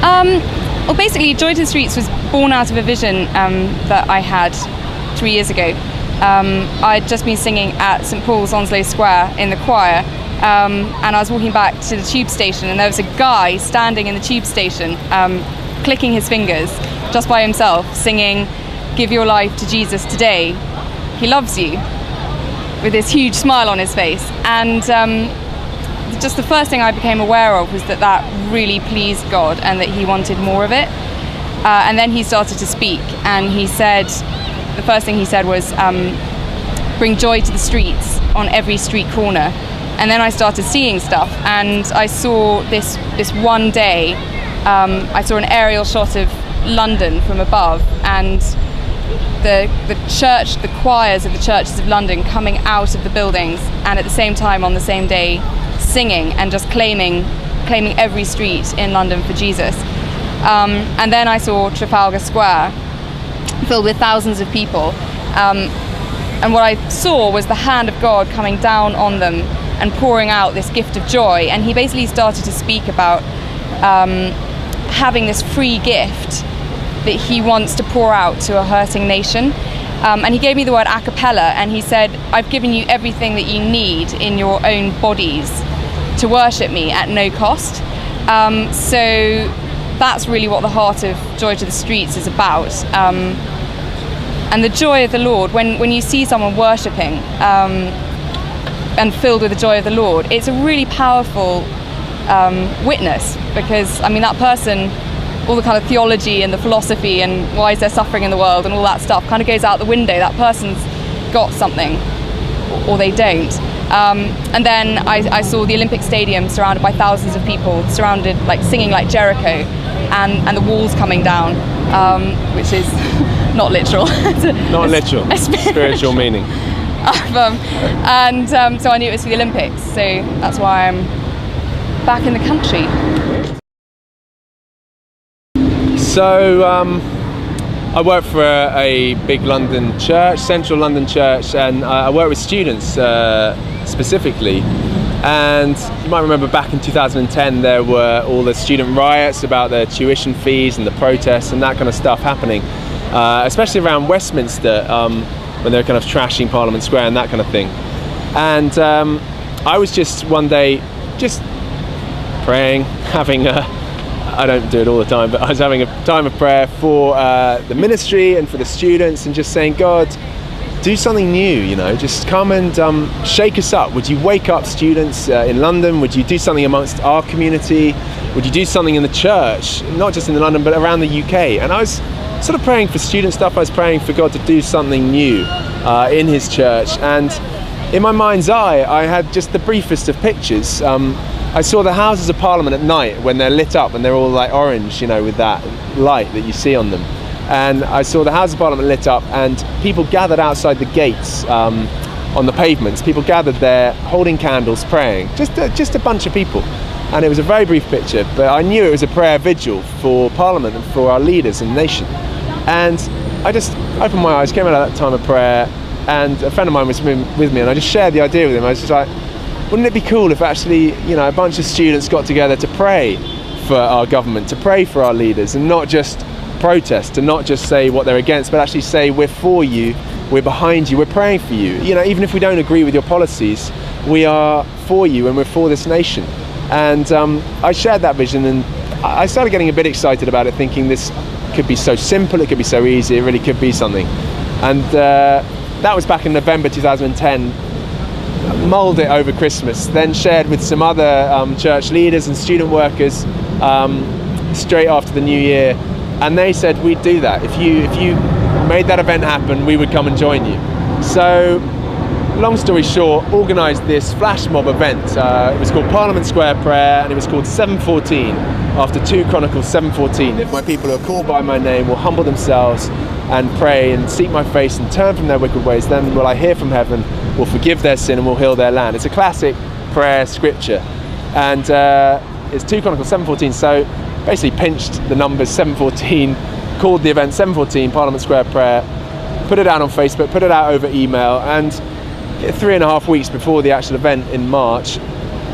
Well, basically, Joy to the Streets was born out of a vision that I had 3 years ago. I'd just been singing at St Paul's Onslow Square in the choir, and I was walking back to the tube station, and there was a guy standing in the tube station, clicking his fingers just by himself, singing, "Give your life to Jesus today, he loves you," with this huge smile on his face. And just the first thing I became aware of was that that really pleased God and that he wanted more of it. And then he started to speak, and he said, the first thing he said was, bring joy to the streets on every street corner. And then I started seeing stuff, and I saw this one day, I saw an aerial shot of London from above, and the church, the choirs of the churches of London coming out of the buildings, and at the same time on the same day singing and just claiming every street in London for Jesus. And then I saw Trafalgar Square filled with thousands of people, and what I saw was the hand of God coming down on them and pouring out this gift of joy. And he basically started to speak about having this free gift that he wants to pour out to a hurting nation. And he gave me the word a cappella, and he said, I've given you everything that you need in your own bodies to worship me at no cost. So that's really what the heart of Joy to the Streets is about. And the joy of the Lord, when you see someone worshipping and filled with the joy of the Lord, it's a really powerful witness, because, I mean, that person, all the kind of theology and the philosophy and why is there suffering in the world and all that stuff kind of goes out the window. That person's got something, or they don't. And then I saw the Olympic Stadium surrounded by thousands of people, surrounded, like singing like Jericho, and the walls coming down, which is not literal. Not literal, spiritual meaning. So I knew it was for the Olympics, so that's why I'm back in the country. So I work for a big London church, central London church, and I work with students specifically. And you might remember back in 2010 there were all the student riots about the tuition fees and the protests and that kind of stuff happening, especially around Westminster, when they were kind of trashing Parliament Square and that kind of thing. And I was just one day just praying, having I don't do it all the time, but I was having a time of prayer for the ministry and for the students, and just saying, God, do something new, you know, just come and shake us up. Would you wake up students in London? Would you do something amongst our community? Would you do something in the church, not just in London, but around the UK? And I was sort of praying for student stuff. I was praying for God to do something new in his church. And in my mind's eye, I had just the briefest of pictures. I saw the Houses of Parliament at night when they're lit up and they're all like orange, you know, with that light that you see on them. And I saw the Houses of Parliament lit up, and people gathered outside the gates on the pavements. People gathered there holding candles, praying, just a bunch of people. And it was a very brief picture, but I knew it was a prayer vigil for Parliament and for our leaders and nation. And I just opened my eyes, came out of that time of prayer, and a friend of mine was with me, and I just shared the idea with him. I was just like, wouldn't it be cool if actually, you know, a bunch of students got together to pray for our government, to pray for our leaders, and not just protest, and not just say what they're against, but actually say, we're for you, we're behind you, we're praying for you. You know, even if we don't agree with your policies, we are for you and we're for this nation. And I shared that vision, and I started getting a bit excited about it, thinking this could be so simple, it could be so easy, it really could be something. And that was back in November 2010. Mulled it over Christmas, then shared with some other church leaders and student workers straight after the new year, and they said we'd do that. If you made that event happen, we would come and join you. So long story short, organised this flash mob event. It was called Parliament Square Prayer, and it was called 714, after 2 Chronicles 7:14. If my people who are called by my name will humble themselves and pray and seek my face and turn from their wicked ways, then will I hear from heaven, will forgive their sin and will heal their land. It's a classic prayer scripture, and it's 2 Chronicles 7:14. So basically pinched the numbers 7:14, called the event 7:14 Parliament Square Prayer, put it out on Facebook, put it out over email, and 3.5 weeks before the actual event in March,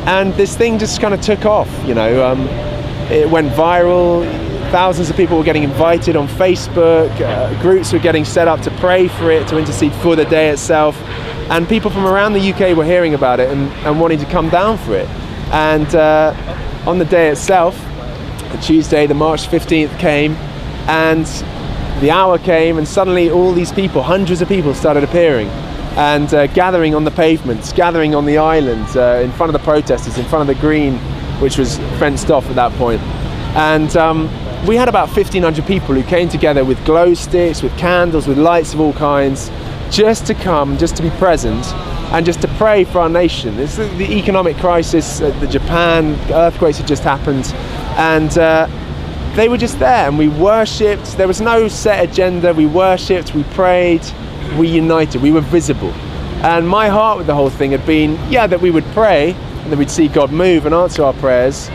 and this thing just kind of took off. You know, It went viral. Thousands of people were getting invited on Facebook. Groups were getting set up to pray for it, to intercede for the day itself. And people from around the UK were hearing about it and wanting to come down for it. And on the day itself, the Tuesday, the March 15th came, and the hour came, and suddenly all these people, hundreds of people, started appearing and gathering on the pavements, gathering on the island, in front of the protesters, in front of the green, which was fenced off at that point. And we had about 1,500 people who came together with glow sticks, with candles, with lights of all kinds, just to come, just to be present, and just to pray for our nation. It's the economic crisis, the Japan earthquakes had just happened, and they were just there, and we worshipped. There was no set agenda. We worshipped, we prayed, we united, we were visible. And my heart with the whole thing had been, that we would pray, and that we'd see God move and answer our prayers,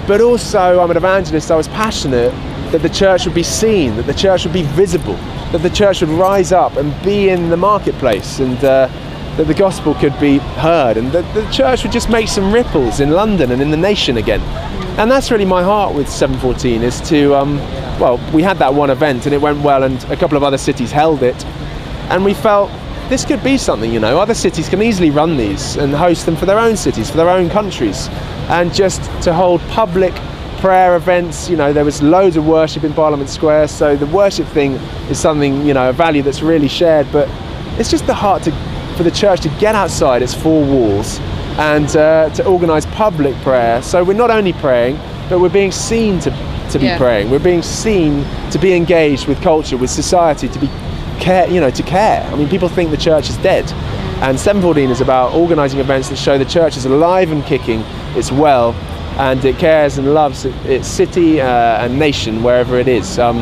but also, I'm an evangelist, I was passionate that the church would be seen, that the church would be visible, that the church would rise up and be in the marketplace, and that the gospel could be heard, and that the church would just make some ripples in London and in the nation again. And that's really my heart with 714, is to, we had that one event and it went well, and a couple of other cities held it, and we felt this could be something, other cities can easily run these and host them for their own cities, for their own countries, and just to hold public prayer events. There was loads of worship in Parliament Square, so the worship thing is something, a value that's really shared, but it's just the heart for the church to get outside its four walls and to organise public prayer. So we're not only praying, but we're being seen to be praying. We're being seen to be engaged with culture, with society, to be to care. I mean, people think the church is dead, and 714 is about organising events that show the church is alive and kicking, it's well, and it cares and loves its city and nation wherever it is. So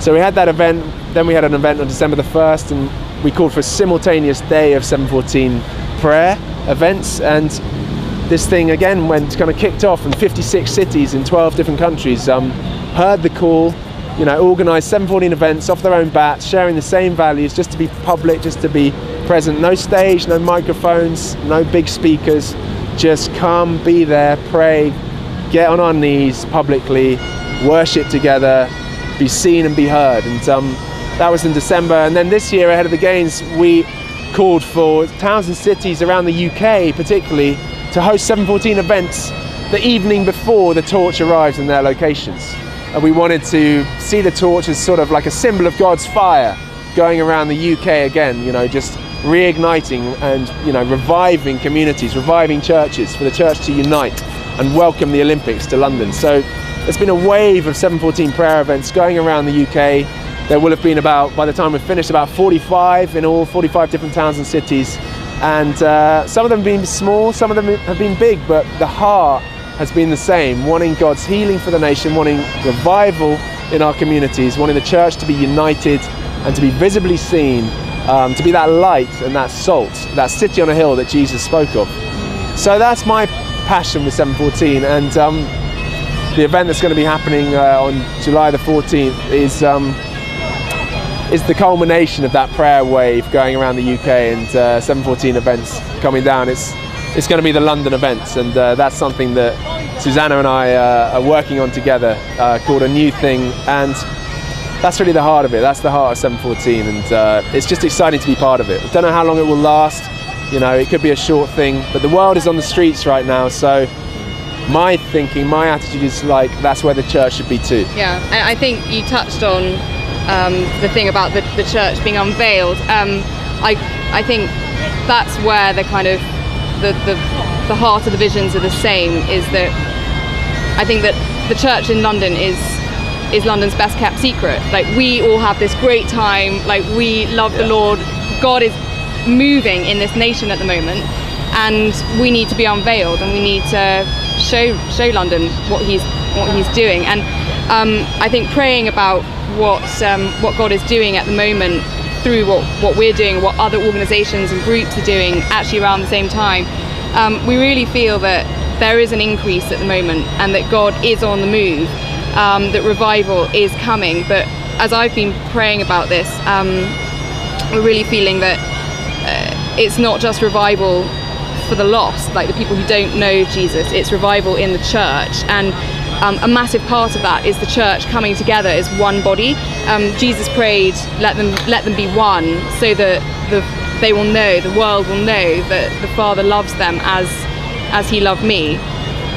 we had that event, then we had an event on December the 1st, and we called for a simultaneous day of 714 prayer events, and this thing again kind of kicked off, and 56 cities in 12 different countries heard the call, organised 714 events off their own bat, sharing the same values, just to be public, just to be present. No stage, no microphones, no big speakers, just come, be there, pray, get on our knees publicly, worship together, be seen and be heard. And that was in December. And then this year, ahead of the Games, we called for towns and cities around the UK particularly to host 714 events the evening before the torch arrives in their locations. And we wanted to see the torch as sort of like a symbol of God's fire going around the UK again, just reigniting and reviving communities, reviving churches, for the church to unite and welcome the Olympics to London. So there's been a wave of 714 prayer events going around the UK. There will have been by the time we've finished, about 45 in all, 45 different towns and cities. And some of them have been small, some of them have been big, but the heart has been the same, wanting God's healing for the nation, wanting revival in our communities, wanting the church to be united and to be visibly seen, to be that light and that salt, that city on a hill that Jesus spoke of. So that's my passion with 714, and the event that's going to be happening on July the 14th is the culmination of that prayer wave going around the UK, and 714 events coming down. It's going to be the London events, and that's something that Susanna and I are working on together, called A New Thing, and that's really the heart of it. That's the heart of 714, and it's just exciting to be part of it. I don't know how long it will last. It could be a short thing, but the world is on the streets right now, so my thinking, my attitude is like, that's where the church should be too. Yeah, and I think you touched on the thing about the church being unveiled. I think that's where the kind of the heart of the visions are the same, is that I think that the church in London is London's best kept secret. Like, we all have this great time, like, we love the Lord, God is moving in this nation at the moment, and we need to be unveiled, and we need to show London what he's doing. And I think praying about what God is doing at the moment through what we're doing, what other organisations and groups are doing actually around the same time, we really feel that there is an increase at the moment, and that God is on the move, that revival is coming. But as I've been praying about this, we're really feeling that it's not just revival for the lost, like the people who don't know Jesus. It's revival in the church, and a massive part of that is the church coming together as one body. Jesus prayed, let them be one, so that they will know, the world will know that the Father loves them as he loved me.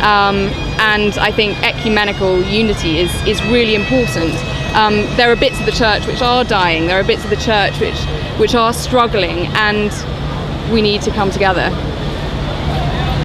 And I think ecumenical unity is really important. There are bits of the church which are dying, there are bits of the church which are struggling, and we need to come together.